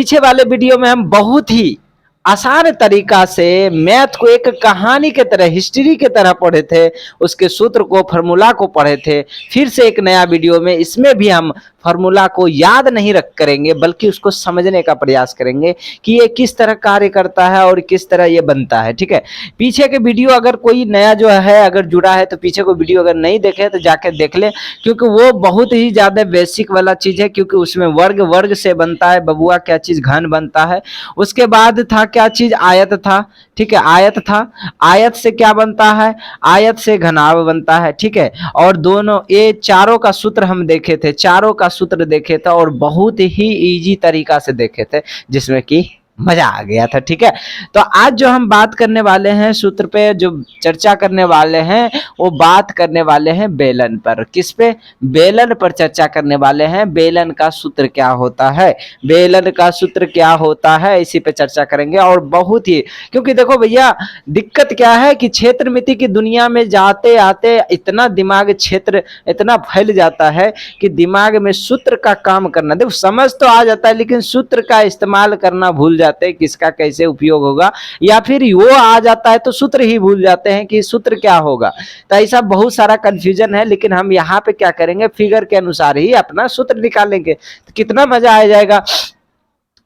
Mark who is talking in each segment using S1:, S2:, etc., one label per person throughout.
S1: पीछे वाले वीडियो में हम बहुत ही आसान तरीका से मैथ को एक कहानी के तरह, हिस्ट्री के तरह पढ़े थे, उसके सूत्र को, फॉर्मूला को पढ़े थे। फिर से एक नया वीडियो में इसमें भी हम फॉर्मूला को याद नहीं रख करेंगे, बल्कि उसको समझने का प्रयास करेंगे कि ये किस तरह कार्य करता है और किस तरह ये बनता है। ठीक है, पीछे के वीडियो अगर कोई नया जो है अगर जुड़ा है तो पीछे को वीडियो अगर नहीं देखे तो जाके देख ले, क्योंकि वो बहुत ही ज्यादा बेसिक वाला चीज है। क्योंकि उसमें वर्ग वर्ग से बनता है बबुआ, क्या चीज घन बनता है। उसके बाद था क्या चीज, आयत था। ठीक है, आयत था, आयत से क्या बनता है, आयत से घनाभ बनता है। ठीक है, और दोनों ये चारों का सूत्र हम देखे थे, चारों का सूत्र देखे थे और बहुत ही इजी तरीका से देखे थे, जिसमें कि मजा आ गया था। ठीक है, तो आज जो हम बात करने वाले हैं, सूत्र पे जो चर्चा करने वाले हैं, वो बात करने वाले हैं बेलन पर। किस पे, बेलन पर चर्चा करने वाले हैं। बेलन का सूत्र क्या होता है, बेलन का सूत्र क्या होता है, इसी पे चर्चा करेंगे। और बहुत ही, क्योंकि देखो भैया दिक्कत क्या है कि क्षेत्र मिति की दुनिया में जाते आते इतना दिमाग क्षेत्र इतना फैल जाता है कि दिमाग में सूत्र का काम करना, देखो समझ तो आ जाता है लेकिन सूत्र का इस्तेमाल करना भूल जाते हैं, किसका कैसे उपयोग होगा, या फिर वो आ जाता है तो सूत्र ही भूल जाते हैं कि सूत्र क्या होगा। तो ऐसा बहुत सारा कंफ्यूजन है, लेकिन हम यहाँ पे क्या करेंगे, फिगर के अनुसार ही अपना सूत्र निकालेंगे, तो कितना मजा आ जाएगा।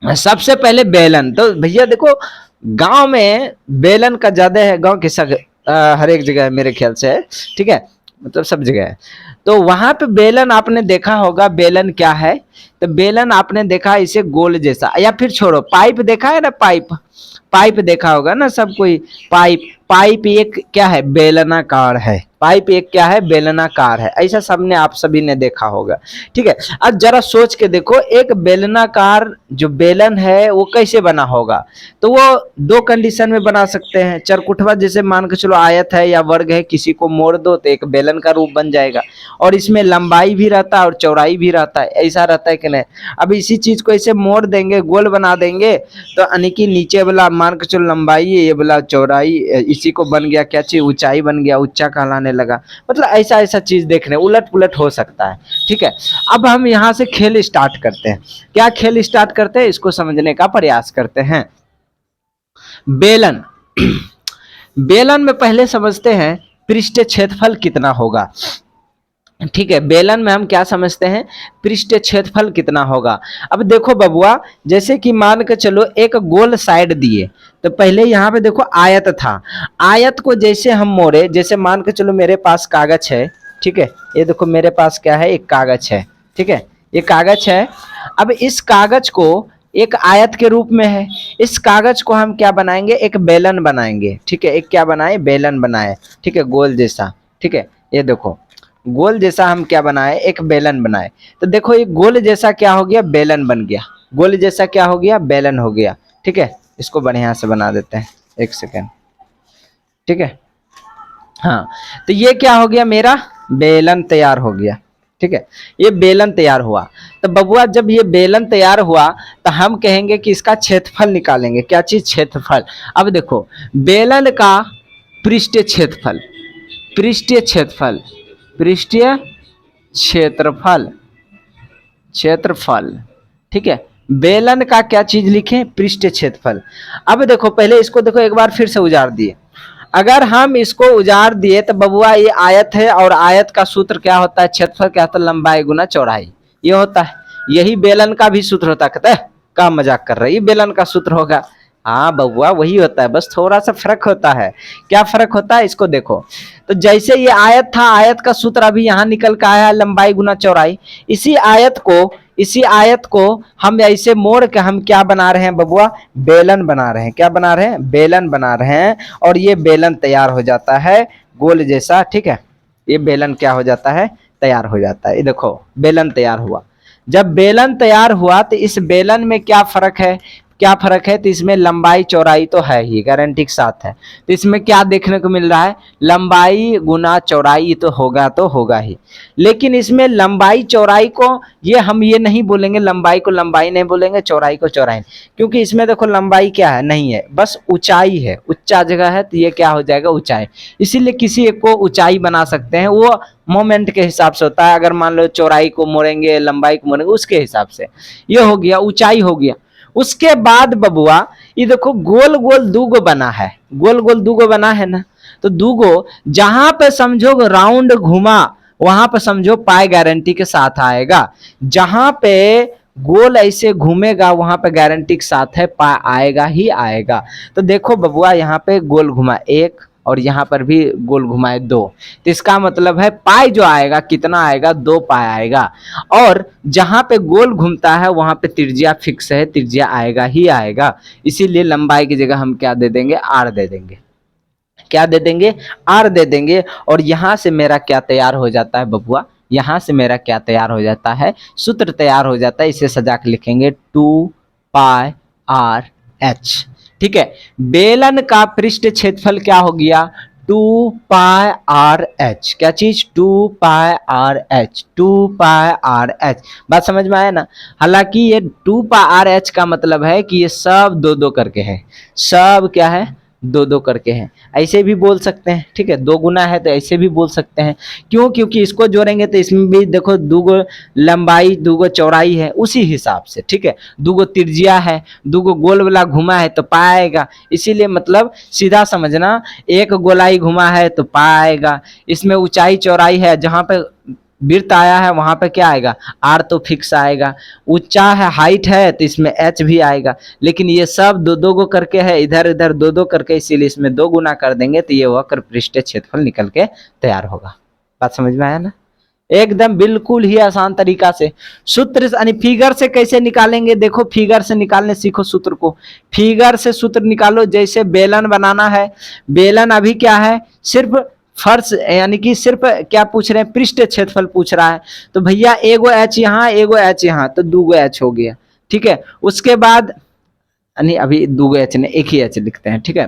S1: सबसे पहले बेलन, तो भैया देखो गांव में बेलन का ज्यादा है, गांव के हर एक जगह मेरे ख्याल से है। ठीक है, मतलब सब जगह है। तो वहां पे बेलन आपने देखा होगा, बेलन क्या है, तो बेलन आपने देखा इसे गोल जैसा, या फिर छोड़ो पाइप देखा है ना, पाइप, पाइप देखा होगा ना सब कोई, पाइप, पाइप एक क्या है, बेलनाकार है। पाइप एक क्या है, बेलनाकार है, ऐसा सबने आप सभी ने देखा होगा। ठीक है, अब जरा सोच के देखो एक बेलनाकार जो बेलन है वो कैसे बना होगा, तो वो दो कंडीशन में बना सकते हैं। चरकुटवा जैसे मान के चलो आयत है या वर्ग है, किसी को मोड़ दो तो एक बेलन का रूप बन जाएगा, और इसमें लंबाई भी रहता है और चौड़ाई भी रहता है, ऐसा रहता है कि नहीं। अब इसी चीज को ऐसे मोड़ देंगे, गोल बना देंगे, तो यानी कि नीचे वाला मान के चलो लंबाई, ये वाला चौड़ाई, इसी को बन गया क्या चीज, ऊंचाई बन गया, ऊंचा कहलाने लगा। मतलब ऐसा ऐसा चीज देखने उलट पुलट हो सकता है। ठीक है, अब हम यहाँ से खेल स्टार्ट करते हैं। क्या खेल स्टार्ट करते हैं, इसको समझने का प्रयास करते हैं। बेलन बेलन में पहले समझते हैं पृष्ठ क्षेत्रफल कितना होगा। ठीक है, बेलन में हम क्या समझते हैं, पृष्ठ क्षेत्रफल कितना होगा। अब देखो बबुआ, जैसे कि मान के चलो एक गोल साइड दिए, तो पहले यहाँ पे देखो आयत था, आयत को जैसे हम मोड़े, जैसे मान के चलो मेरे पास कागज है। ठीक है, ये देखो मेरे पास क्या है, एक कागज है। ठीक है, ये कागज है। अब इस कागज को एक आयत के रूप में है, इस कागज को हम क्या बनाएंगे, एक बेलन बनाएंगे। ठीक है, एक क्या बनाए, बेलन बनाए। ठीक है, गोल जैसा। ठीक है, ये देखो गोल जैसा हम क्या बनाए, एक बेलन बनाए। तो देखो ये गोल जैसा क्या हो गया, बेलन बन गया। गोल जैसा क्या हो गया, बेलन हो गया। ठीक है, इसको बढ़िया से बना देते हैं, एक सेकेंड। ठीक है, हाँ, तो ये क्या हो गया, मेरा बेलन तैयार हो गया। ठीक है, ये बेलन तैयार हुआ। तो बबुआ जब ये बेलन तैयार हुआ तो हम कहेंगे कि इसका क्षेत्रफल निकालेंगे। क्या चीज, क्षेत्रफल। अब देखो बेलन का पृष्ठीय क्षेत्रफल, पृष्ठीय क्षेत्रफल, पृष्ठीय क्षेत्रफल, क्षेत्रफल। ठीक है, बेलन का क्या चीज लिखें, पृष्ठीय क्षेत्रफल। अब देखो पहले इसको देखो एक बार फिर से उजाड़ दिए। अगर हम इसको उजाड़ दिए तो बबुआ ये आयत है, और आयत का सूत्र क्या होता है, क्षेत्रफल क्या होता है, लंबाई गुना चौड़ाई, ये होता है। यही बेलन का भी सूत्र होता है। कहते हैं क्या मजाक कर रहे हैं, ये बेलन का सूत्र होगा। हाँ बबुआ वही होता है, बस थोड़ा सा फर्क होता है। क्या फर्क होता है, इसको देखो। तो जैसे ये आयत था, आयत का सूत्र अभी यहाँ निकल के आया है, लंबाई गुना चौड़ाई। इसी आयत को हम ऐसे मोड़ के हम क्या बना रहे हैं बबुआ, बेलन बना रहे हैं। क्या बना रहे हैं, बेलन बना रहे हैं। और ये बेलन तैयार हो जाता है गोल जैसा। ठीक है, ये बेलन क्या हो जाता है, तैयार हो जाता है। ये देखो बेलन तैयार हुआ। जब बेलन तैयार हुआ तो इस बेलन में क्या फर्क है, क्या फर्क है, तो इसमें लंबाई चौड़ाई तो है ही, गारंटी के साथ है। तो इसमें क्या देखने को मिल रहा है, लंबाई गुना चौड़ाई तो होगा ही। लेकिन इसमें लंबाई चौड़ाई को हम ये नहीं बोलेंगे, लंबाई को लंबाई नहीं बोलेंगे, चौड़ाई को चौड़ाई, क्योंकि इसमें देखो लंबाई क्या है, नहीं है, बस ऊंचाई है। ऊंचा जगह है तो ये क्या हो जाएगा, ऊंचाई। इसीलिए किसी एक को ऊंचाई बना सकते हैं, वो मोमेंट के हिसाब से होता है। अगर मान लो चौड़ाई को मोड़ेंगे, लंबाई को मोड़ेंगे, उसके हिसाब से ये हो गया, ऊंचाई हो गया। उसके बाद बबुआ ये देखो गोल गोल दूगो बना है, गोल गोल दूगो बना है ना, तो दूगो जहां पे समझो राउंड घुमा वहां पे समझो पाई गारंटी के साथ आएगा, जहां पे गोल ऐसे घूमेगा वहां पे गारंटी के साथ है पाई आएगा ही आएगा। तो देखो बबुआ यहाँ पे गोल घुमा एक और यहाँ पर भी गोल घुमाए दो, तो इसका मतलब है पाई जो आएगा कितना आएगा, 2 पाई आएगा। और जहां पे गोल घूमता है वहां पे त्रिज्या फिक्स है, त्रिज्या आएगा ही आएगा, इसीलिए लंबाई की जगह हम क्या दे देंगे, आर दे देंगे। क्या दे देंगे, आर दे देंगे। और यहां से मेरा क्या तैयार हो जाता है बबुआ, यहां से मेरा क्या तैयार हो जाता है, सूत्र तैयार हो जाता है। इसे सजा के लिखेंगे 2 पाई आर एच। ठीक है, बेलन का पृष्ठ क्षेत्रफल क्या हो गया, 2 पाई आर एच। क्या चीज, 2 pi R H, 2 pi R H. बात समझ में आया ना। हालांकि ये 2 पाई आर एच का मतलब है कि ये सब 2-2 करके है, सब क्या है, 2-2 करके हैं। ऐसे भी बोल सकते हैं, ठीक है, 2 गुना है तो ऐसे भी बोल सकते हैं। क्यों, क्योंकि इसको जोड़ेंगे तो इसमें भी देखो 2 लंबाई 2 चौड़ाई है उसी हिसाब से, ठीक है, 2 त्रिज्या है, 2 गोल वाला घुमा है तो पाएगा। इसीलिए मतलब सीधा समझना, एक गोलाई घुमा है तो पाएगा, इसमें ऊंचाई चौड़ाई है, जहां पे वृत्त आया है वहां पे क्या आएगा, आर तो फिक्स आएगा। ऊंचा है, हाइट है तो इसमें एच भी आएगा। लेकिन ये सब 2-2 गो करके है, इधर इधर 2-2 करके, इसीलिए इसमें 2 गुना कर देंगे तो ये वक्र पृष्ठीय क्षेत्रफल निकल के तैयार होगा। बात समझ में आया ना, एकदम बिल्कुल ही आसान तरीका से। सूत्र यानी फिगर से कैसे निकालेंगे, देखो फिगर से निकालने सीखो सूत्र को। फिगर से सूत्र निकालो, जैसे बेलन बनाना है, बेलन अभी क्या है, सिर्फ फर्श यानी कि सिर्फ क्या पूछ रहे हैं, पृष्ठ क्षेत्रफल पूछ रहा है। तो भैया एगो एच यहाँ एगो एच यहाँ, तो 2 एच हो गया। ठीक है, उसके बाद नहीं अभी 2 एच ने, एक ही एच लिखते हैं, ठीक है।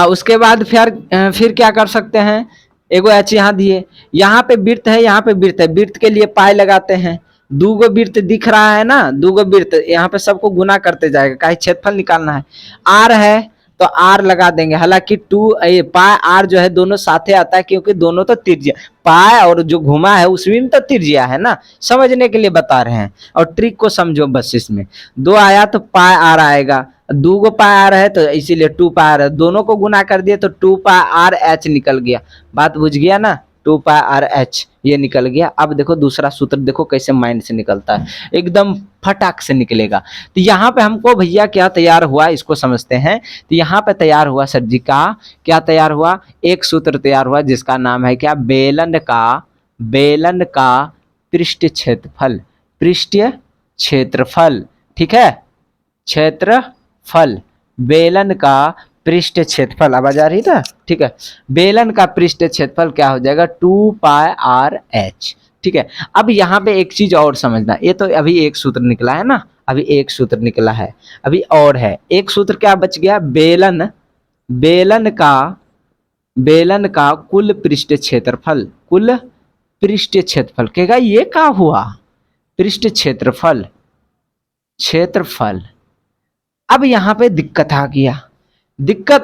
S1: उसके बाद फिर क्या कर सकते हैं, एगो एच यहाँ दिए, यहाँ पे वृत्त है, यहाँ पे वृत्त है, वृत्त के लिए पाई लगाते हैं। 2 वृत्त दिख रहा है ना, 2 वृत्त, यहाँ पे सबको गुना करते जाएगा, काहे क्षेत्रफल निकालना है। आर है तो आर लगा देंगे। हालांकि 2 पाई आर जो है दोनों साथे आता है, क्योंकि दोनों तो त्रिज्या, पाई और जो घुमा है उसमें भी तो त्रिज्या है ना, समझने के लिए बता रहे हैं। और ट्रिक को समझो बस, इसमें 2 आया तो पाई आर आएगा, 2 पाई आर है तो इसीलिए 2 पाई आर है, दोनों को गुना कर दिए तो 2 पाई आर एच निकल गया। बात बुझ गया ना, 2 पाई आर एच ये निकल गया। अब देखो दूसरा सूत्र देखो कैसे माइंड से निकलता है, एकदम फटाक से निकलेगा। तो यहाँ पे हमको भैया क्या तैयार हुआ इसको समझते हैं। तो यहाँ पे तैयार हुआ सर जी का, क्या तैयार हुआ, एक सूत्र तैयार हुआ जिसका नाम है क्या, बेलन का पृष्ठ क्षेत्रफल, पृष्ठीय क्षेत्रफल, ठीक है, क्षेत्रफल, बेलन का पृष्ठ क्षेत्रफल, आवाज आ रही था, ठीक है। बेलन का पृष्ठ क्षेत्रफल क्या हो जाएगा, 2 पाई आर एच, ठीक है। अब यहाँ पे एक चीज और समझना, ये तो अभी एक सूत्र निकला है ना, अभी एक सूत्र निकला है, अभी और है एक सूत्र, क्या बच गया, बेलन का कुल पृष्ठ क्षेत्रफल, कुल पृष्ठ क्षेत्रफल कहेगा, ये क्या हुआ, पृष्ठ क्षेत्रफल, अब यहाँ पे दिक्कत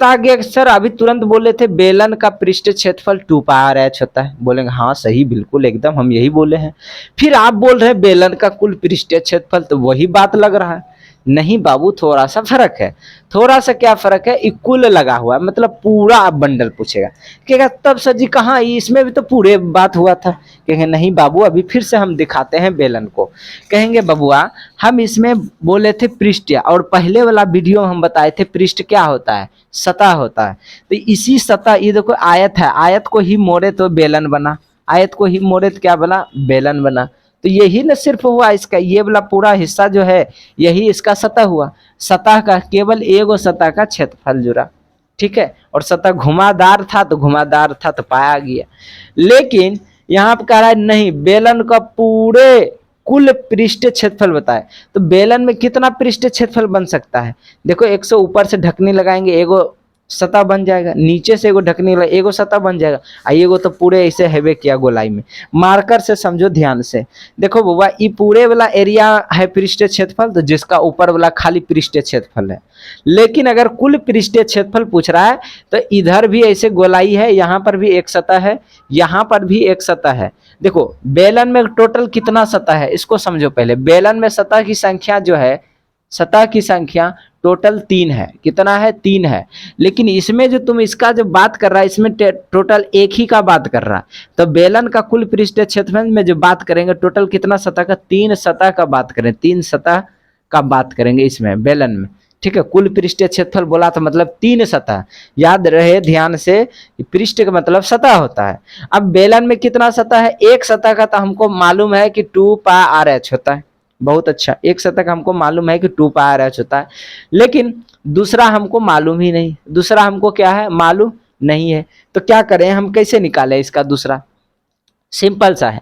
S1: आ गया सर, अभी तुरंत बोले थे बेलन का पृष्ठ क्षेत्रफल 2 पाई आर एच होता है, बोलेंगे हाँ सही बिल्कुल एकदम हम यही बोले हैं। फिर आप बोल रहे हैं बेलन का कुल पृष्ठीय क्षेत्रफल, तो वही बात लग रहा है। नहीं बाबू, थोड़ा सा फर्क है, थोड़ा सा क्या फर्क है, इक्वल लगा हुआ है, मतलब पूरा आप बंडल पूछेगा, कहेगा तब सर जी कहाँ, इसमें भी तो पूरे बात हुआ था। कहेंगे नहीं बाबू, अभी फिर से हम दिखाते हैं बेलन को। कहेंगे बबुआ हम इसमें बोले थे पृष्ठ, और पहले वाला वीडियो हम बताए थे पृष्ठ क्या होता है, सतह होता है। तो इसी सतह, ये देखो आयत है, आयत को ही मोड़े तो बेलन बना, आयत को ही मोड़े तो क्या बना, बेलन बना। तो यही न सिर्फ हुआ इसका, ये वाला पूरा हिस्सा जो है यही इसका सतह हुआ, सतह का केवल एगो सतह का क्षेत्रफल जुड़ा, ठीक है। और सतह घुमादार था तो घुमादार था तो पाया गया। लेकिन यहाँ पे कह रहा है नहीं, बेलन का पूरे कुल पृष्ठ क्षेत्रफल बताए, तो बेलन में कितना पृष्ठ क्षेत्रफल बन सकता है, देखो 100 ऊपर से ढकनी लगाएंगे, एगो सतह बन जाएगा, नीचे से एगो ढकनी लगा, एगो सतह बन जाएगा, एगो तो पूरे ऐसे हेवे किया गोलाई में। मार्कर से समझो ध्यान से, देखो बाबा ये पूरे वाला एरिया है पृष्ठीय क्षेत्रफल, तो जिसका ऊपर वाला खाली पृष्ठीय क्षेत्रफल है। लेकिन अगर कुल पृष्ठीय क्षेत्रफल पूछ रहा है तो इधर भी ऐसे गोलाई है, यहाँ पर भी एक सतह है, यहाँ पर भी एक सतह है। देखो बेलन में टोटल कितना सतह है इसको समझो पहले, बेलन में सतह की संख्या जो है सतह की संख्या टोटल 3 है। कितना है? 3 है। लेकिन इसमें जो तुम इसका जो बात कर रहा है, इसमें टोटल एक ही का बात कर रहा है। तो बेलन का कुल पृष्ठीय क्षेत्रफल में जो बात करेंगे टोटल कितना सतह का? 3 सतह का बात करें, 3 सतह का बात करेंगे इसमें बेलन में। ठीक है, कुल पृष्ठीय क्षेत्रफल बोला तो मतलब 3 सतह, याद रहे ध्यान से, पृष्ठ का मतलब सतह होता है। अब बेलन में कितना सतह है? एक सतह का तो हमको मालूम है कि 2 पाई आर एच होता है। बहुत अच्छा, एक सतह का हमको मालूम है कि 2 पाई आर एच होता है। लेकिन दूसरा हमको मालूम ही नहीं, दूसरा हमको क्या है? मालूम नहीं है। तो क्या करें हम, कैसे निकालें इसका दूसरा? सिंपल सा है,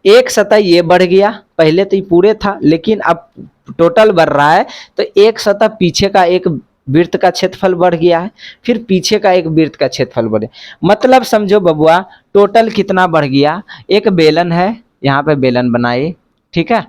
S1: एक सतह ये बढ़ गया, पहले तो ये पूरे था लेकिन अब टोटल बढ़ रहा है, तो एक सतह पीछे का एक वृत्त का क्षेत्रफल बढ़ गया है, फिर पीछे का एक वृत्त का क्षेत्रफल बढ़े। मतलब समझो बबुआ, टोटल कितना बढ़ गया? एक बेलन है, यहाँ पे बेलन बनाए, ठीक है,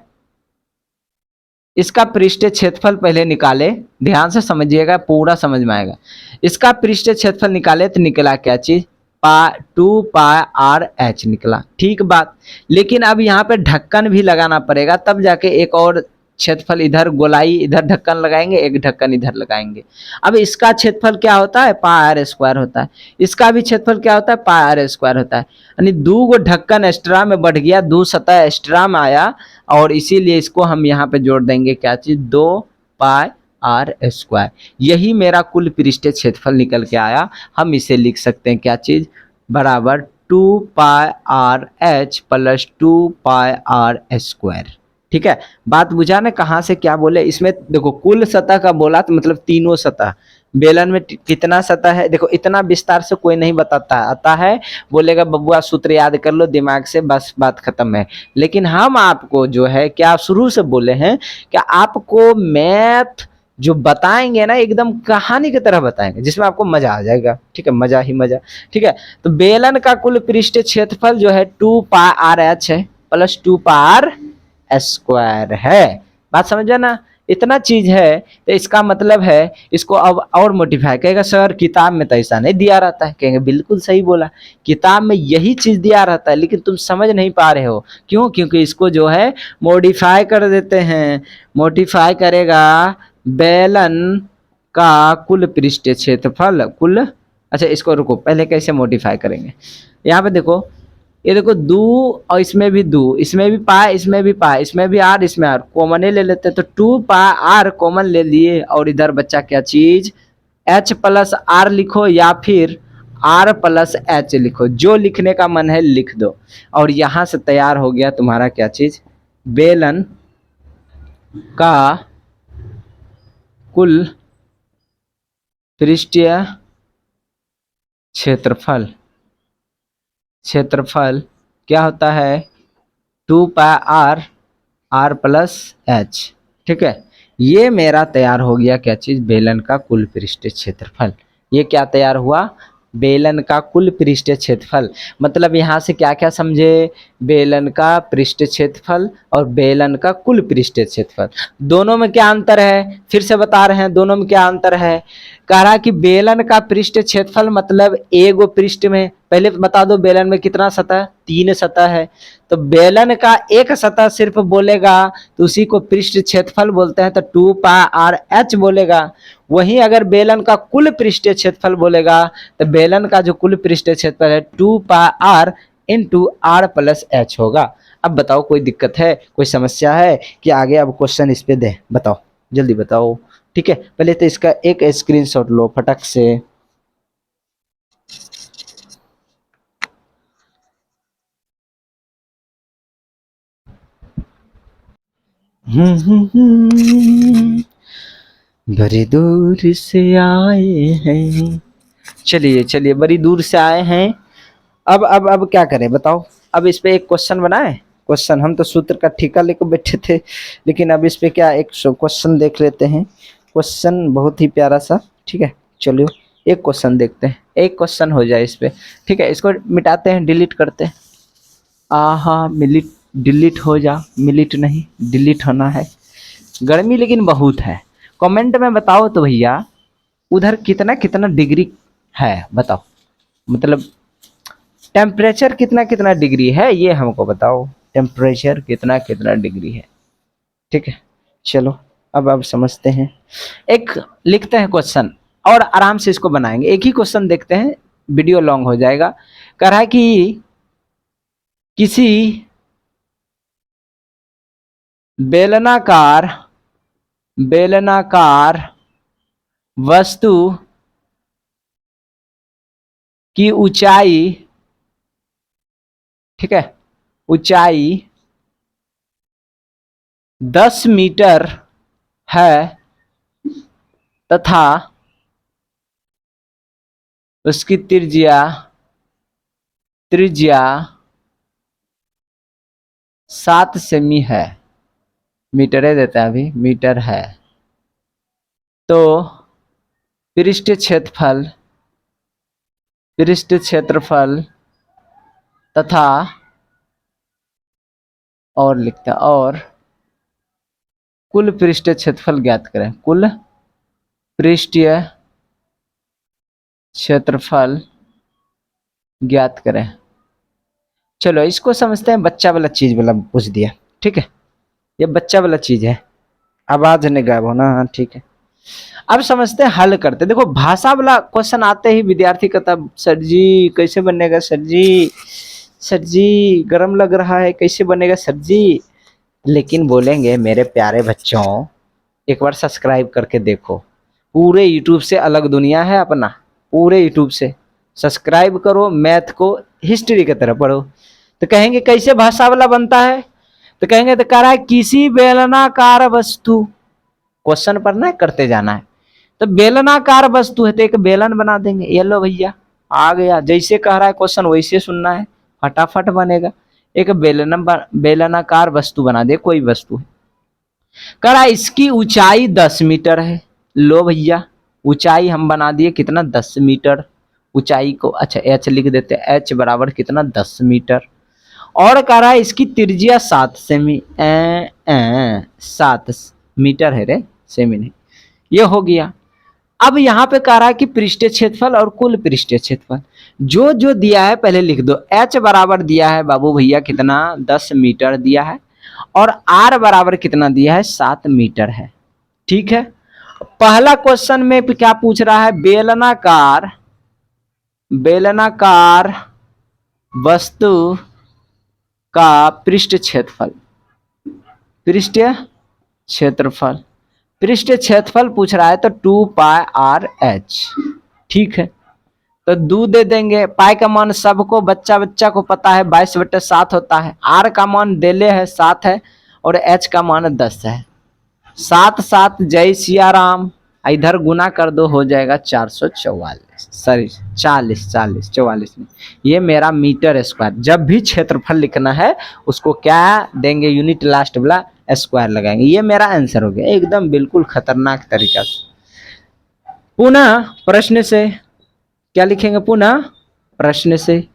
S1: इसका पृष्ठीय क्षेत्रफल पहले निकाले, ध्यान से समझिएगा, पूरा समझ में आएगा। इसका पृष्ठीय क्षेत्रफल निकाले तो निकला क्या चीज? 2 पाई आर एच निकला, ठीक बात। लेकिन अब यहाँ पे ढक्कन भी लगाना पड़ेगा, तब जाके एक और क्षेत्रफल, इधर गोलाई, इधर ढक्कन लगाएंगे, एक ढक्कन इधर लगाएंगे। अब इसका क्षेत्रफल क्या होता है? पाई आर स्क्वायर होता है। इसका भी क्षेत्रफल क्या होता है? पाई आर स्क्वायर होता है। यानी 2 गो ढक्कन एक्स्ट्रा में बढ़ गया, 2 सतह एक्स्ट्रा में आया, और इसीलिए इसको हम यहाँ पे जोड़ देंगे क्या चीज? 2 पाई आर स्क्वायर। यही मेरा कुल पृष्ठीय क्षेत्रफल निकल के आया। हम इसे लिख सकते हैं क्या चीज? बराबर 2 pi R H plus 2 pi R square. ठीक है, बात बुझा ना कहाँ से क्या बोले? इसमें देखो कुल सतह का बोला तो मतलब तीनों सतह। बेलन में कितना सतह है? देखो इतना विस्तार से कोई नहीं बताता आता है, बोलेगा बबुआ सूत्र याद कर लो दिमाग से, बस बात खत्म है। लेकिन हम आपको जो है क्या शुरू से बोले हैं कि आपको मैथ जो बताएंगे ना एकदम कहानी की तरह बताएंगे, जिसमें आपको मजा आ जाएगा। ठीक है, मजा ही मजा। ठीक है, तो बेलन का कुल पृष्ठीय क्षेत्रफल जो है 2 पाई आर एच है प्लस 2 पाई आर स्क्वायर है। बात समझा ना? इतना चीज है, तो इसका मतलब है इसको अब और मोडिफाई कहेगा। सर किताब में तो ऐसा नहीं दिया रहता है। कहेंगे बिल्कुल सही बोला, किताब में यही चीज दिया रहता है, लेकिन तुम समझ नहीं पा रहे हो। क्यों? क्योंकि इसको जो है मॉडिफाई कर देते हैं। मॉडिफाई करेगा बेलन का कुल पृष्ठीय क्षेत्रफल, कुल। अच्छा इसको रुको, पहले कैसे मॉडिफाई करेंगे? यहाँ पे देखो, ये देखो 2 और इसमें भी 2, इसमें भी पाई, इसमें भी पाई, इसमें भी आर, इसमें आर, कॉमन ले लेते हैं। तो 2 पाई आर कॉमन ले लिए, और इधर बच्चा क्या चीज? एच प्लस आर लिखो या फिर आर प्लस एच लिखो, जो लिखने का मन है लिख दो। और यहां से तैयार हो गया तुम्हारा क्या चीज? बेलन का कुल पृष्ठीय क्षेत्रफल। क्षेत्रफल क्या होता है? 2 pi are, are plus H. ठीक है, ये मेरा तैयार हो गया क्या चीज? बेलन का कुल पृष्ठीय क्षेत्रफल। ये क्या तैयार हुआ? बेलन का कुल पृष्ठीय क्षेत्रफल। मतलब यहाँ से क्या क्या समझे? बेलन का पृष्ठीय क्षेत्रफल और बेलन का कुल पृष्ठीय क्षेत्रफल, दोनों में क्या अंतर है? फिर से बता रहे हैं, दोनों में क्या अंतर है। कह रहा कि बेलन का पृष्ठीय क्षेत्रफल मतलब एगो पृष्ठ में, पहले बता दो बेलन में कितना सतह? 3 सतह है। तो बेलन का एक सतह सिर्फ बोलेगा तो उसी को पृष्ठ क्षेत्रफल बोलते हैं, तो 2 पाई आर एच बोलेगा। वहीं अगर बेलन का कुल पृष्ठीय क्षेत्रफल बोलेगा तो बेलन का जो कुल पृष्ठीय क्षेत्रफल है 2 pi R into R plus H होगा। अब बताओ कोई दिक्कत है, कोई समस्या है कि आगे अब क्वेश्चन इस पे दे? बताओ जल्दी बताओ। ठीक है, पहले तो इसका एक स्क्रीनशॉट लो फटक से। बड़ी दूर से आए हैं, चलिए चलिए बड़ी दूर से आए हैं। अब क्या करें बताओ? अब इस पे एक क्वेश्चन बनाए। क्वेश्चन, हम तो सूत्र का ठेका लेकर बैठे थे, लेकिन अब इस पे क्या एक क्वेश्चन देख लेते हैं। क्वेश्चन बहुत ही प्यारा सा। ठीक है, चलिए एक क्वेश्चन देखते हैं, एक क्वेश्चन हो जाए इस पे। ठीक है, इसको मिटाते हैं, डिलीट करते हैं। आहा, मिलिट डिलीट हो जा, मिलिट नहीं डिलीट होना है। गर्मी लेकिन बहुत है। कमेंट में बताओ तो भैया, उधर कितना कितना डिग्री है बताओ, मतलब टेम्परेचर कितना कितना डिग्री है ये हमको बताओ। टेम्परेचर कितना कितना डिग्री है? ठीक है, चलो अब समझते हैं। एक लिखते हैं क्वेश्चन और आराम से इसको बनाएंगे। एक ही क्वेश्चन देखते हैं, वीडियो लॉन्ग हो जाएगा। कह रहा है कि किसी बेलनाकार बेलनाकार वस्तु की ऊंचाई, ठीक है, ऊंचाई 10 मीटर है तथा उसकी त्रिज्या त्रिज्या 7 सेमी है। मीटर है देता है, अभी मीटर है। तो पृष्ठ क्षेत्रफल तथा और लिखता है और कुल पृष्ठ क्षेत्रफल ज्ञात करें। कुल पृष्ठीय क्षेत्रफल ज्ञात करें। चलो इसको समझते हैं। बच्चा वाला चीज वाला पूछ दिया, ठीक है, ये बच्चा वाला चीज है। आवाज नहीं गायब होना, हाँ ठीक है। अब समझते हैं, हल करते हैं। देखो भाषा वाला क्वेश्चन आते ही विद्यार्थी कहता सर जी कैसे बनेगा, सर जी गर्म लग रहा है, कैसे बनेगा सर जी। लेकिन बोलेंगे मेरे प्यारे बच्चों एक बार सब्सक्राइब करके देखो, पूरे यूट्यूब से अलग दुनिया है अपना। पूरे यूट्यूब से सब्सक्राइब करो, मैथ को हिस्ट्री की तरह पढ़ो। तो कहेंगे कैसे भाषा वाला बनता है, तो कहेंगे तो कह रहा है किसी बेलनाकार वस्तु, क्वेश्चन पढ़ना है करते जाना है। तो बेलनाकार वस्तु है तो एक बेलन बना देंगे। ये लो भैया आ गया, जैसे कह रहा है क्वेश्चन वैसे सुनना है, फटाफट बनेगा। एक बेलनाकार वस्तु बना दे, कोई वस्तु है। कह रहा है इसकी ऊंचाई 10 मीटर है। लो भैया ऊंचाई हम बना दिए कितना, 10 मीटर। ऊंचाई को अच्छा एच लिख देते हैं, एच बराबर कितना 10 मीटर। और कह रहा है इसकी त्रिज्या 7 सेमी, 7 मीटर है रे, सेमी नहीं। ये हो गया। अब यहाँ पे कह रहा है कि पृष्ठीय क्षेत्रफल और कुल पृष्ठीय क्षेत्रफल जो जो दिया है पहले लिख दो। एच बराबर दिया है बाबू भैया कितना, 10 मीटर दिया है, और आर बराबर कितना दिया है, 7 मीटर है। ठीक है। पहला क्वेश्चन में क्या पूछ रहा है, बेलनाकार वस्तु का पृष्ठ क्षेत्रफल, पृष्ठीय क्षेत्रफल पूछ रहा है तो 2 पाई आर एच। ठीक है, तो 2 दे देंगे। पाई का मान सबको बच्चा को पता है 22/7 होता है। आर का मान देले है 7 है, और एच का मान 10 है। 7 7 जय सिया राम, इधर गुना कर दो हो जाएगा 444, सॉरी 44 में। ये मेरा मीटर स्क्वायर। जब भी क्षेत्रफल लिखना है उसको क्या देंगे, यूनिट लास्ट वाला स्क्वायर लगाएंगे। ये मेरा आंसर हो गया, एकदम बिल्कुल खतरनाक तरीका से। पुनः प्रश्न से क्या लिखेंगे, पुनः प्रश्न से।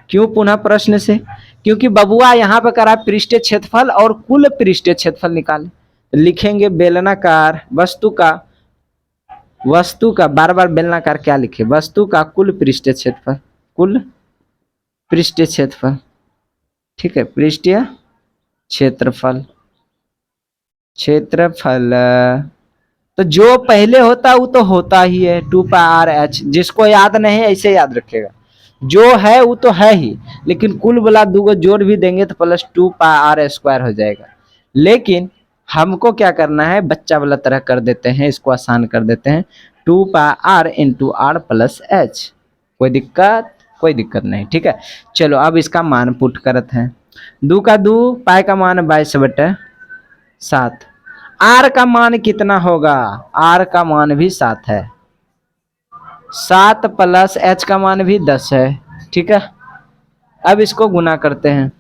S1: क्यों पुनः प्रश्न से, क्योंकि बबुआ यहाँ पे करा पृष्ठीय क्षेत्रफल और कुल पृष्ठीय क्षेत्रफल निकाले। लिखेंगे बेलनाकार वस्तु का बार बार बेलनाकार क्या लिखे, वस्तु का कुल पृष्ठीय क्षेत्रफल, कुल पृष्ठीय क्षेत्रफल। ठीक है, पृष्ठीय क्षेत्रफल तो जो पहले होता है वो तो होता ही है, 2 पाई आर एच। जिसको याद नहीं है ऐसे याद रखेगा, जो है वो तो है ही, लेकिन कुल वाला 2 को जोड़ भी देंगे तो प्लस 2 पाई आर स्क्वायर हो जाएगा। लेकिन हमको क्या करना है, बच्चा वाला तरह कर देते हैं, इसको आसान कर देते हैं। 2 pi R into R plus H. कोई दिक्कत नहीं। ठीक है, चलो अब इसका मान पुट करते हैं। 2 का 2, पाई का मान 22/7। आर का मान कितना होगा, आर का मान भी 7 है, 7 प्लस एच का मान भी 10 है। ठीक है, अब इसको गुना करते हैं।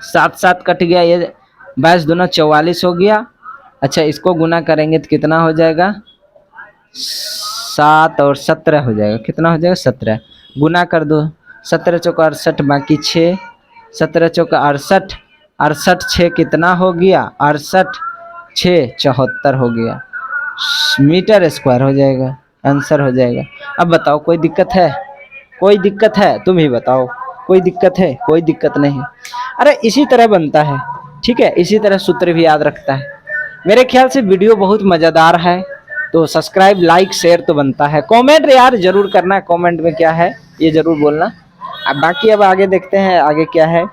S1: 7 7 कट गया, ये 22 दूना 44 हो गया। अच्छा इसको गुना करेंगे तो कितना हो जाएगा, 7 और 17 हो जाएगा। कितना हो जाएगा, 17। गुना कर दो, 17 चौका 68 बाकी 6, 17 चौका 68, 68 6 कितना हो गया, 68 6 74 हो गया, मीटर स्क्वायर हो जाएगा, आंसर हो जाएगा। अब बताओ कोई दिक्कत है, कोई दिक्कत है, तुम ही बताओ, कोई दिक्कत है, कोई दिक्कत नहीं। अरे इसी तरह बनता है। ठीक है, इसी तरह सूत्र भी याद रखता है। मेरे ख्याल से वीडियो बहुत मज़ेदार है, तो सब्सक्राइब लाइक शेयर तो बनता है। कमेंट यार जरूर करना, कमेंट में क्या है ये जरूर बोलना। अब बाकी अब आगे देखते हैं आगे क्या है।